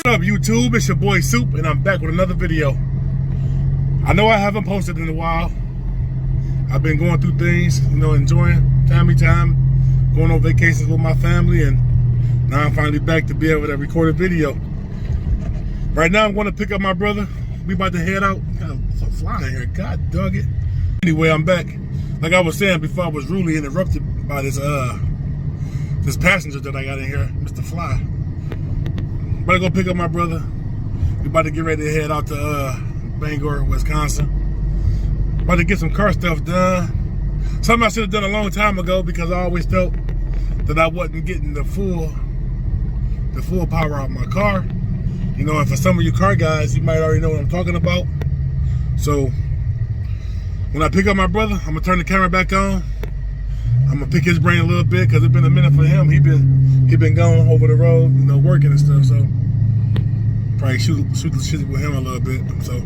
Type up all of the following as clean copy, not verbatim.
What up, YouTube? It's your boy Soup, and I'm back with another video. I know I haven't posted in a while. I've been going through things, enjoying family time, going on vacations with my family, and now I'm finally back to be able to record a video. Right now, I'm going to pick up my brother. We about to head out. Got a fly in here. God dug it. Anyway, I'm back. Like I was saying before, I was rudely interrupted by this passenger that I got in here, Mr. Fly. About to go pick up my brother. We about to get ready to head out to Bangor, Wisconsin. About to get some car stuff done. Something I should have done a long time ago because I always felt that I wasn't getting the full power out of my car. And for some of you car guys, you might already know what I'm talking about. So when I pick up my brother, I'm gonna turn the camera back on. I'm gonna pick his brain a little bit because it's been a minute for him. He been going over the road, working and stuff. So probably shoot the shit with him a little bit. So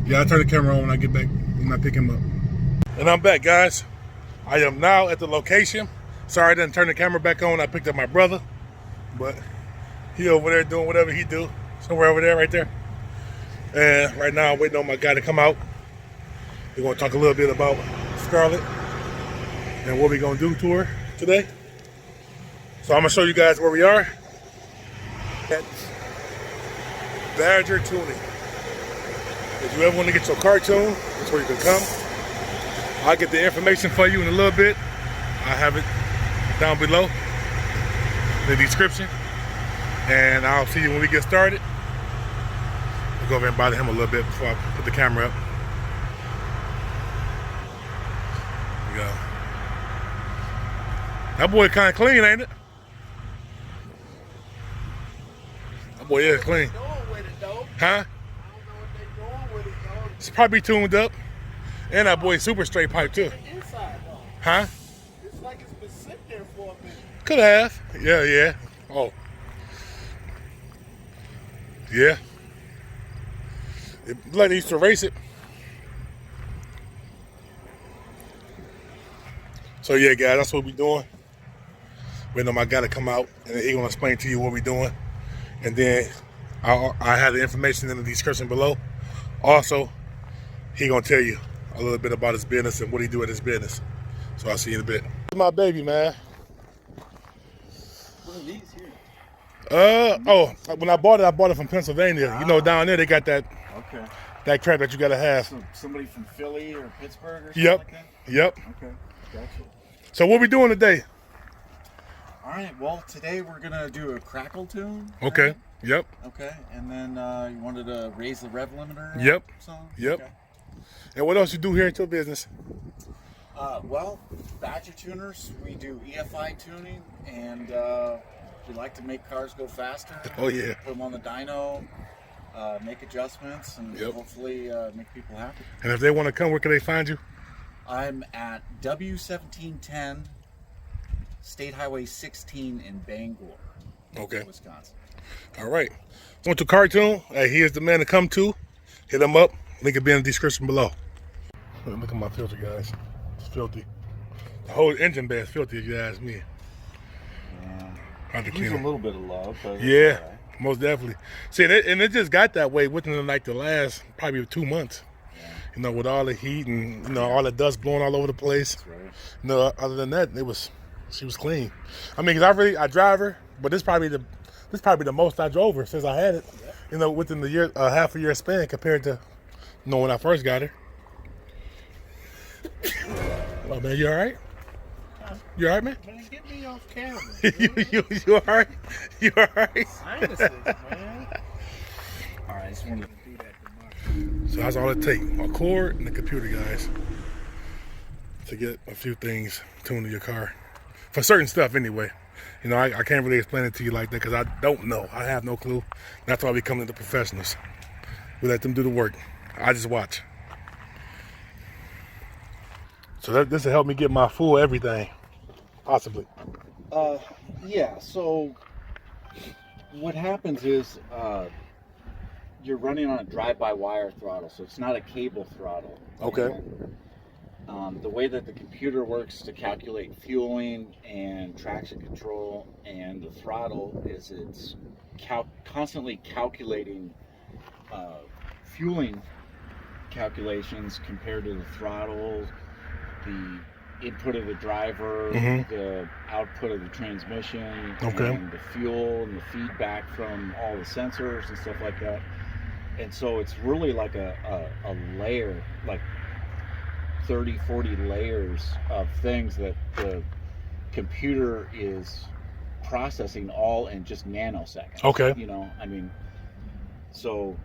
yeah, I'll turn the camera on when I get back, when I pick him up. And I'm back, guys. I am now at the location. Sorry I didn't turn the camera back on when I picked up my brother, but he over there doing whatever he do, somewhere over there, right there. And right now I'm waiting on my guy to come out. We're gonna talk a little bit about Scarlett and what we're gonna do to her today. So I'm gonna show you guys where we are at Badger Tuning. If you ever want to get your car tuned, that's where you can come. I'll get the information for you in a little bit. I have it down below in the description. And I'll see you when we get started. I'll go over and bother him a little bit before I put the camera up. There we go. That boy kind of clean, ain't it? That boy is clean. Huh? It's probably tuned up. And that boy super straight pipe too. Huh? It's like it's been sitting there for a minute. Could have. Yeah. Oh. Yeah. Blood used to race it. So yeah, guys, that's what we doing. Waiting on my guy to come out, and he's gonna explain to you what we're doing. And then I have the information in the description below. Also, he gonna tell you a little bit about his business and what he do at his business. So I'll see you in a bit. My baby, man. What are these here? When I bought it from Pennsylvania. Down there they got that crap that you gotta have. So somebody from Philly or Pittsburgh or something like that? Yep. Okay, gotcha. So what we doing today? All right, well, today we're gonna do a crackle tune. Okay. Right? Yep. Okay, and then you wanted to raise the rev limiter? Yep. Song? Yep. Okay. And what else you do here at your business? Well, Badger Tuners, we do EFI tuning, and we like to make cars go faster. Oh, yeah. Put them on the dyno, make adjustments, and hopefully make people happy. And if they want to come, where can they find you? I'm at W1710 State Highway 16 in Bangor, Wisconsin. All right. Want to cartoon? Hey, here's the man to come to. Hit him up. Link will be in the description below. Look at my filter, guys. It's filthy. The whole engine bay is filthy, if you ask me. Yeah. Use a little bit of love. But yeah, most definitely. See, and it just got that way within like the last probably 2 months. Yeah. With all the heat and all the dust blowing all over the place. That's right. Other than that, she was clean. I mean, 'cause I drive her, but this probably the most I drove her since I had it. Yeah. Within the year, half a year span compared to when I first got her. Oh man, you all right? You all right, man? Man, get me off camera. you all right? You all right? Sinuses, man. All right, I just wanted to do that. So that's all it takes. A cord and a computer, guys, to get a few things tuned to your car. For certain stuff, anyway. I can't really explain it to you like that because I don't know. I have no clue. That's why we come to the professionals. We let them do the work. I just watch. So this will help me get my full everything, possibly. Yeah, so what happens is you're running on a drive-by-wire throttle, so it's not a cable throttle. Okay. The way that the computer works to calculate fueling and traction control and the throttle is it's constantly calculating fueling calculations compared to the throttle, the input of the driver, the output of the transmission, and the fuel and the feedback from all the sensors and stuff like that. And so it's really like a layer, like 30, 40 layers of things that the computer is processing all in just nanoseconds. Okay. You know, I mean, so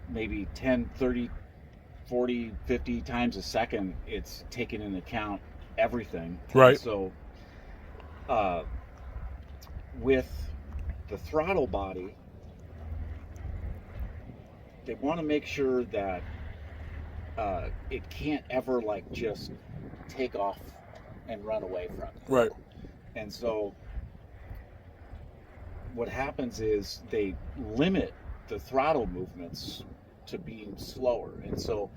maybe 10, 30, 40, 50 times a second, it's taking into account everything. Right. And so with the throttle body, they want to make sure that it can't ever like just take off and run away from it. Right. And so what happens is they limit the throttle movements to being slower. And so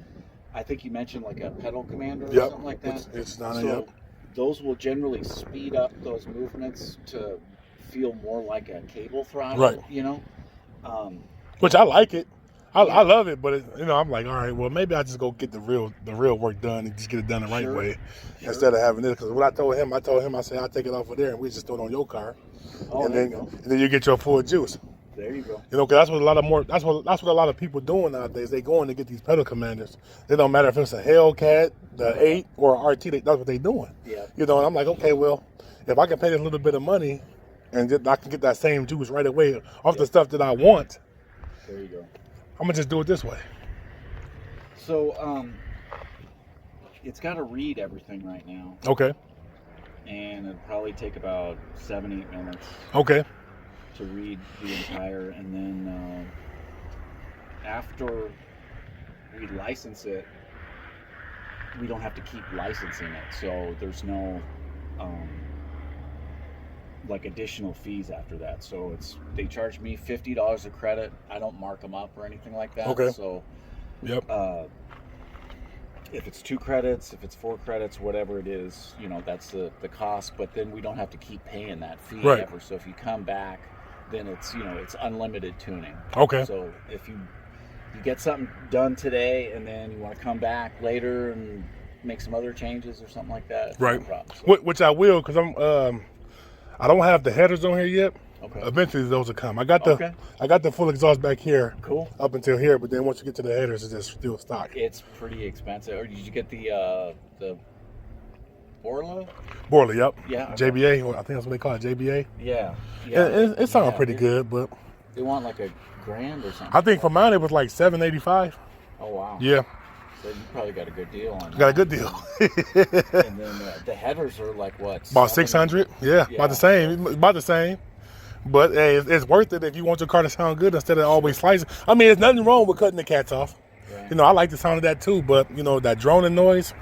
I think you mentioned like a pedal commander or something like that. It's not so those will generally speed up those movements to feel more like a cable throttle, right. You know? Which I like it. I love it, but I'm like, all right, well, maybe I just go get the real work done and just get it done the right way instead of having this. Because what I told him, I said, I'll take it off of there and we just throw it on your car, and then you get your full juice. There you go. Because that's what a lot of people doing nowadays. They going to get these pedal commanders. It don't matter if it's a Hellcat, the 8, or a RT. That's what they doing. Yeah. And I'm like, okay, well, if I can pay this little bit of money, and I can get that same juice right away off the stuff that I want. There you go. I'm gonna just do it this way. So, it's got to read everything right now. Okay. And it'll probably take about 7-8 minutes. Okay. To read the entire, and then after we license it, we don't have to keep licensing it. So there's no like additional fees after that. So they charge me $50 a credit. I don't mark them up or anything like that. Okay. So yep. If it's 2 credits, if it's 4 credits, whatever it is, that's the cost. But then we don't have to keep paying that fee ever. So if you come back, then it's it's unlimited tuning. Okay. So if you get something done today and then you want to come back later and make some other changes or something like that, right? No problem. So, which I will, because I don't have the headers on here yet. Okay. Eventually those will come. I got the full exhaust back here. Cool. Up until here, but then once you get to the headers, it's just still stock. It's pretty expensive. Or did you get the Borla, yep. Yeah. JBA, I think that's what they call it, JBA. Yeah. It sounds pretty good, but they want like $1,000 or something. I think for mine it was like $785. Oh wow. Yeah. So you probably got a good deal on that. Got a good deal. And then the headers are like what? About 600. Yeah, about the same. About the same. But hey, it's worth it if you want your car to sound good instead of always slicing. I mean, there's nothing wrong with cutting the cats off. Yeah. I like the sound of that too. But that droning noise,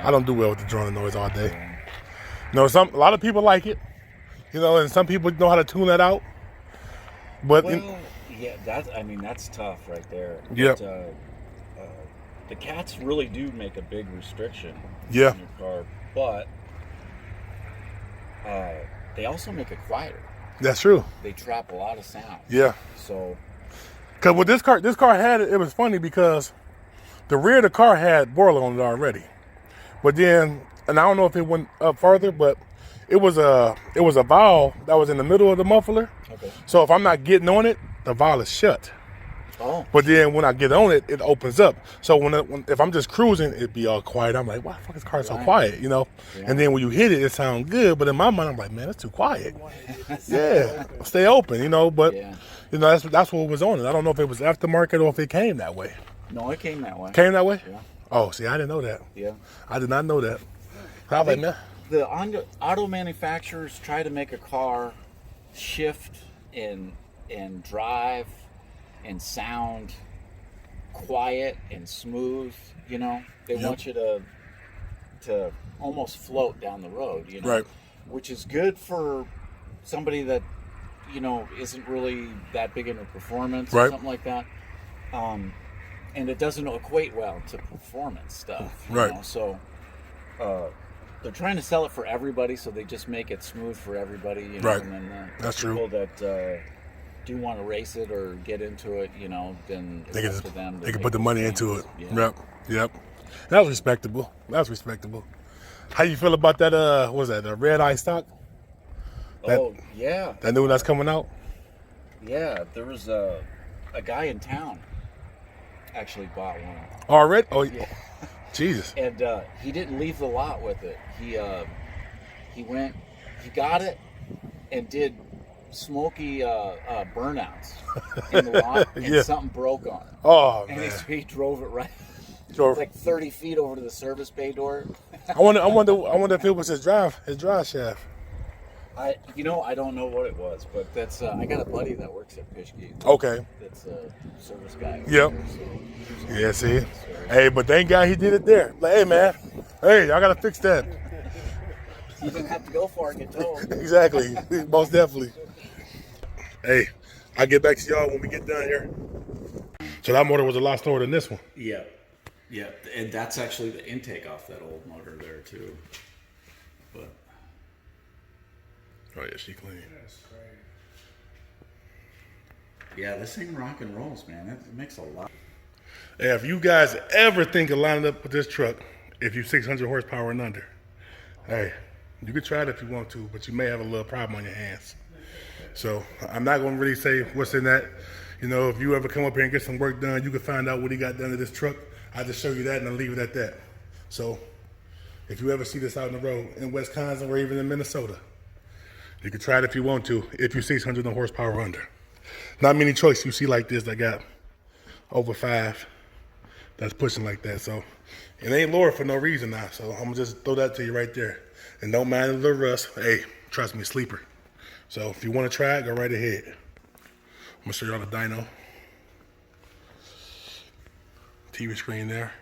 I don't do well with the droning noise all day. Yeah. A lot of people like it. And some people know how to tune that out. But yeah, that's tough right there. Yeah. The cats really do make a big restriction on your car, but they also make it quieter. That's true. They trap a lot of sound. Yeah. So, because with this car had it was funny because the rear of the car had Borla on it already, but then, and I don't know if it went up further, but it was a valve that was in the middle of the muffler. Okay. So if I'm not getting on it, the valve is shut. Oh. But then when I get on it, it opens up. So if I'm just cruising, it'd be all quiet. I'm like, why the fuck is this car so quiet? Yeah. And then when you hit it, it sounds good. But in my mind, I'm like, man, it's too quiet. Yeah, stay open, But that's what was on it. I don't know if it was aftermarket or if it came that way. No, it came that way. Came that way? Yeah. Oh, see, I didn't know that. Yeah. I did not know that. I was like, man. The auto manufacturers try to make a car shift and drive and sound quiet and smooth, They want you to almost float down the road, Right. Which is good for somebody that, isn't really that big into performance or something like that. And it doesn't equate well to performance stuff. Right. So they're trying to sell it for everybody, so they just make it smooth for everybody. You know? Right. And then That's people true. that do want to race it or get into it, you know, then They it's can, up to them. they can put the money into it. Yeah. Yep. That's respectable. That's respectable. How you feel about that? What was that? The red eye stock? Oh yeah. That new one that's coming out. Yeah, there was a guy in town actually bought one. Already? Oh, Yeah. Jesus. And he didn't leave the lot with it. He went, he got it, and did smoky burnouts in the lot, and Yeah. something broke on it. Oh, And man. he drove it right, Drove- like 30 feet over to the service bay door. I wonder if it was his drive shaft. I don't know what it was, but that's I got a buddy that works at Fishgate. Okay. That's a service guy. Yep. Yeah, see? Hey, but thank God he did it there. Like, hey, man. Hey, I got to fix that. You didn't have to go far and get told. Exactly. Most definitely. Hey, I'll get back to y'all when we get done here. So that motor was a lot slower than this one. Yeah, yeah, and that's actually the intake off that old motor there too. But Oh, yeah, she clean. yeah, this thing rock and rolls, man. It makes a lot. Hey, if you guys ever think of lining up with this truck, if you're 600 horsepower and under, hey, you can try it if you want to, but you may have a little problem on your hands. So I'm not going to really say what's in that. You know, if you ever come up here and get some work done, you can find out what he got done to this truck. I'll just show you that and I'll leave it at that. So if you ever see this out on the road in Wisconsin or even in Minnesota, you can try it if you want to, if you're 600 horsepower under. Not many choices you see like this that got over 5 that's pushing like that. So it ain't lower for no reason now. So I'm gonna just throw that to you right there. And don't mind the little rust. Hey, trust me, sleeper. So if you want to try it, go right ahead. I'm gonna show y'all the dyno. TV screen there.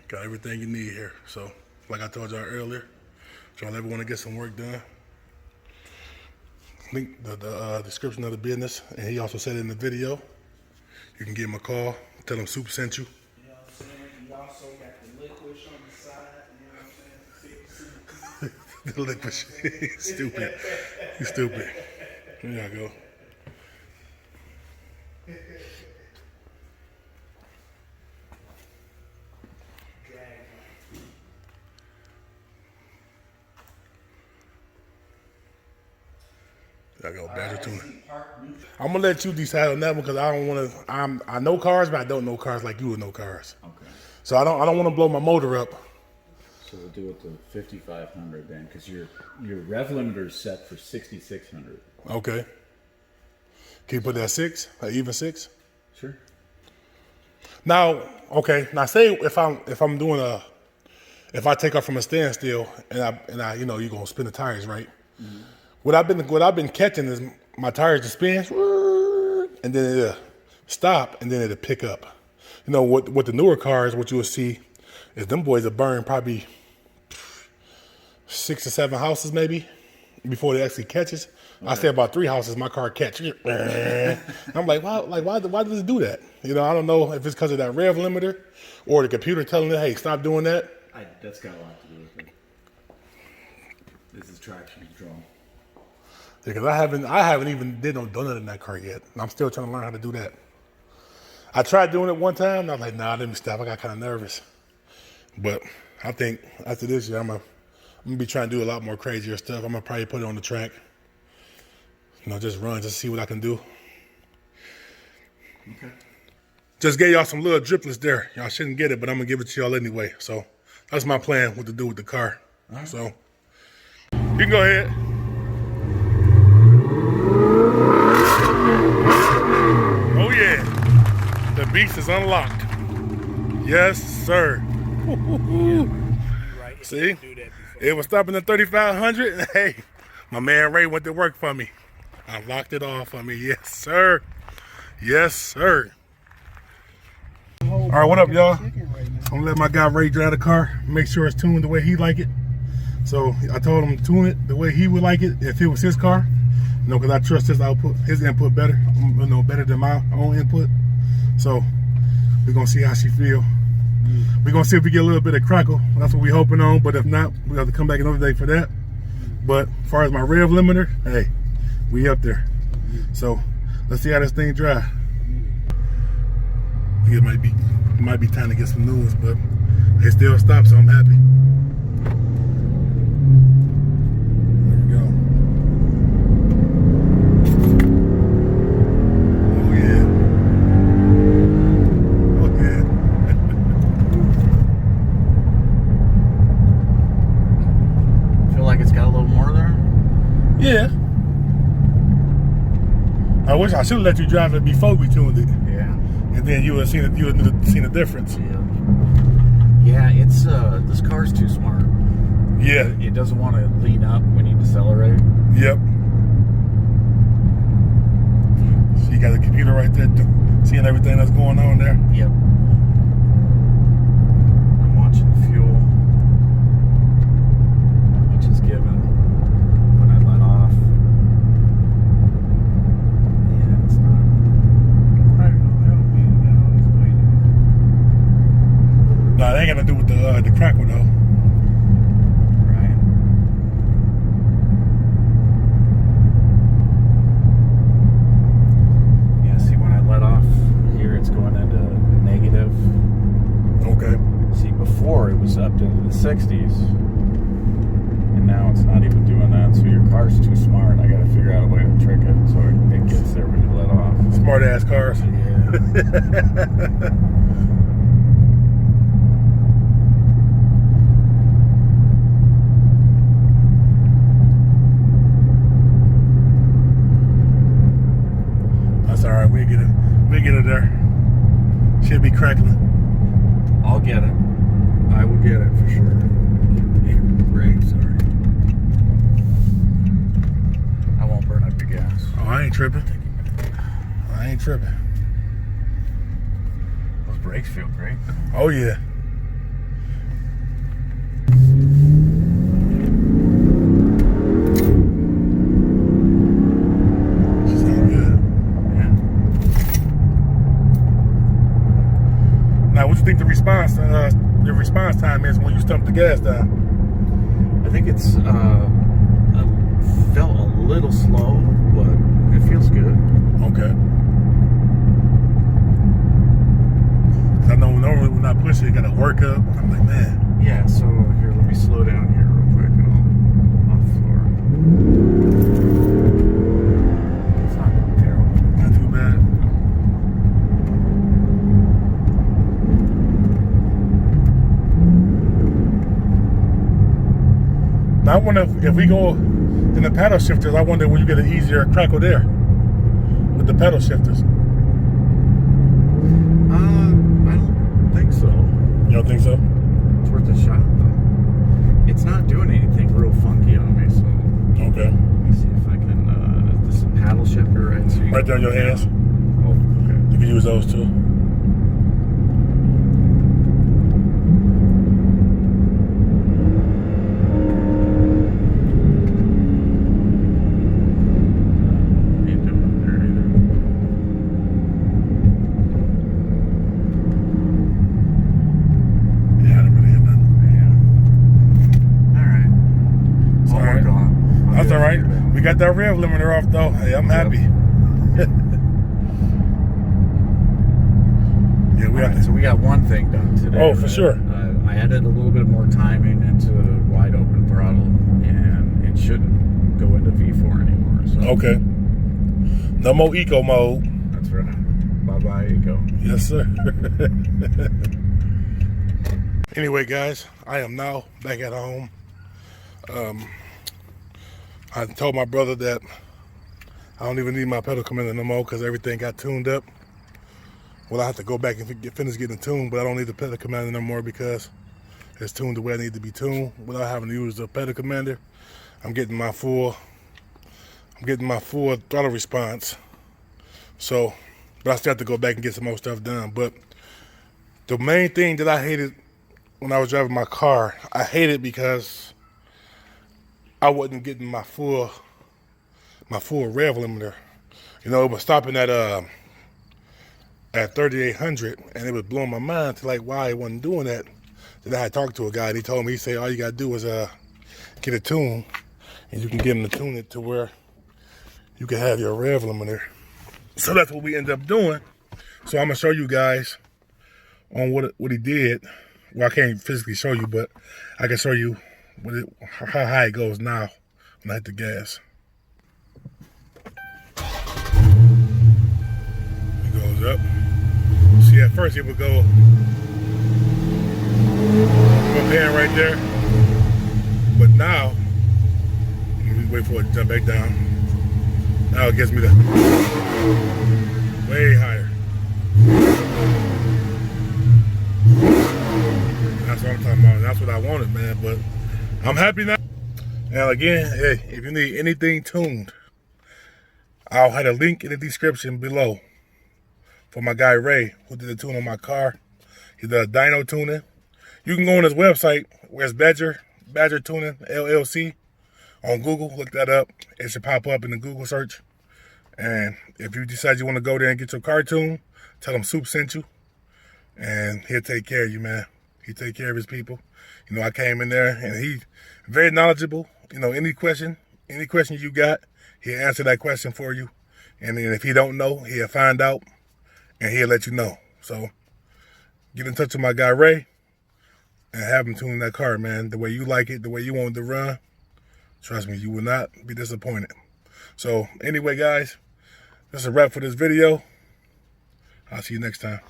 Got everything you need here. So like I told y'all earlier, if y'all ever want to get some work done, link the description of the business, and he also said it in the video. You can give him a call, tell him Soup sent you. You know what I'm saying? You also got the licorice on the side, you know what I'm saying? The liquid. Stupid. You stupid. There y'all go. There y'all go, Badger Tuna. I'm gonna let you decide on that one because I don't want to. I know cars, but I don't know cars like you would know cars. Okay. So I don't want to blow my motor up. So we'll do it to 5,500 then, because your rev limiter is set for 6,600. Okay. Can you put that 6? Even 6? Sure. Now, okay. Now, say if I'm doing if I take off from a standstill and I you know you're gonna spin the tires, right? Mm-hmm. What I've been catching is my tires to spin, and then it'll stop, and then it'll pick up. You know what the newer cars, what you will see is them boys will burn probably 6 or 7 houses maybe before they actually catches. Okay. I say about 3 houses, my car catch. I'm like, why does it do that? You know, I don't know if it's because of that rev limiter or the computer telling it, hey, stop doing that. That's got a lot to do with it. This is traction control. Yeah, because I haven't even did no donut in that car yet. And I'm still trying to learn how to do that. I tried doing it one time, and I was like, nah, let me stop. I got kind of nervous. But I think after this year, I'm gonna be trying to do a lot more crazier stuff. I'm gonna probably put it on the track. You know, just run, just see what I can do. Okay. Just gave y'all some little driplets there. Y'all shouldn't get it, but I'm gonna give it to y'all anyway. So that's my plan, what to do with the car. Right. So you can go ahead. Oh yeah, the beast is unlocked. Yes, sir. Right. See, it was stopping at 3,500. Hey, my man Ray went to work for me. I locked it off for me. Yes, sir. Yes, sir. All right, what up, y'all? I'm gonna let my guy Ray drive the car. Make sure it's tuned the way he like it. So I told him to tune it the way he would like it if it was his car. You know, because I trust his output, his input better. You know, better than my own input. So we're gonna see how she feel we're gonna see if we get a little bit of crackle. That's what we're hoping on. But if not, we have to come back another day for that. But as far as my rev limiter, hey, we up there. So let's see how this thing dry. I think it might be time to get some news, but they still stop, so I'm happy. There we go. Oh yeah. Oh yeah. Feel like it's got a little more there? Yeah. I wish I should have let you drive it before we tuned it. Yeah. And then you would have seen the difference. Yeah, it's this car's too smart. Yeah. It doesn't want to lean up when you decelerate. Yep. So you got the computer right there, seeing everything that's going on there. Yep. I'm watching the fuel, which is given when I let off. Yeah, it's not. I don't know. That'll be always waiting. No, it ain't got to do with the crackle though. Right. Yeah. See, when I let off here, it's going into negative. Okay. See, before it was up into the 60s, and now it's not even doing that. So your car's too smart. I got to figure out a way to trick it so it gets there when you let off. Smart ass cars. Yeah. That's all right. We get it there. Should be crackling. I'll get it. I will get it for sure. Brake, sorry. I won't burn up your gas. Oh, I ain't tripping. I ain't tripping. Those brakes feel great. Oh yeah. Sound good. Yeah. Now, what you think the response time is when you stump the gas down? I think it's felt a little slow, but it feels good. Okay. I know normally when I push it, it gotta work up. I'm like, man. Yeah, so here, let me slow down here real quick and I'll off floor. It's not terrible. Not too bad. Now I wonder if we go in the paddle shifters, I wonder when you get an easier crackle there with the pedal shifters. I don't think so. You don't think so? It's worth a shot though. It's not doing anything real funky on me, so Okay. let me see if I can. This is a paddle shifter, right? So Right there on your hands. Oh, okay. You can use those too. Ain't doing it there either. Yeah, I don't really hear nothing. Yeah. All right. It's I'll all right. work on it. I'll That's get all it right. figured out. We got that rev limiter off though. Hey, I'm happy. Yeah, we All got right, so we got one thing done today. Oh, for right? sure. I added a little bit more timing into the wide open throttle, and it shouldn't go into V4 anymore. So Okay. No more eco mode. that's right. Bye bye, Eco. Yes, sir. Anyway, guys, I am now back at home. I told my brother that I don't even need my pedal commander no more because everything got tuned up. Well, I have to go back and finish getting tuned, but I don't need the pedal commander no more because it's tuned the way I need to be tuned without having to use the pedal commander. I'm getting my full throttle response. So, but I still have to go back and get some more stuff done. But the main thing that I hated when I was driving my car, I hated because I wasn't getting my full rev limiter. You know, it was stopping at at 3,800, and it was blowing my mind to like why I wasn't doing that. Then I had talked to a guy, and he told me, he said, all you gotta do is get a tune, and you can get him to tune it to where you can have your rev limiter. So that's what we ended up doing. So I'm gonna show you guys on what he did. Well, I can't physically show you, but I can show you how high it goes now when I hit the gas. It goes up. See, at first it would go pan right there, but now, let me wait for it to jump back down. Now it gets me to way higher. That's what I'm talking about. That's what I wanted, man. But I'm happy now. Now again, hey, if you need anything tuned, I'll have a link in the description below for my guy Ray, who did the tune on my car. He does dyno tuning. You can go on his website, where it's Badger Tuning LLC on Google. Look that up. It should pop up in the Google search. And if you decide you want to go there and get your car tuned, tell him Soup sent you, and he'll take care of you, man. He take care of his people. You know, I came in there, and he's very knowledgeable. You know, any question you got, he'll answer that question for you. And then if he don't know, he'll find out, and he'll let you know. So get in touch with my guy Ray and have him tune that car, man, the way you like it, the way you want it to run. Trust me, you will not be disappointed. So anyway, guys, that's a wrap for this video. I'll see you next time.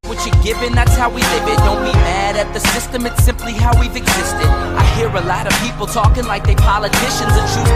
What you're given, that's how we live it. Don't be mad at the system, it's simply how we've existed. I hear a lot of people talking like they politicians and choose to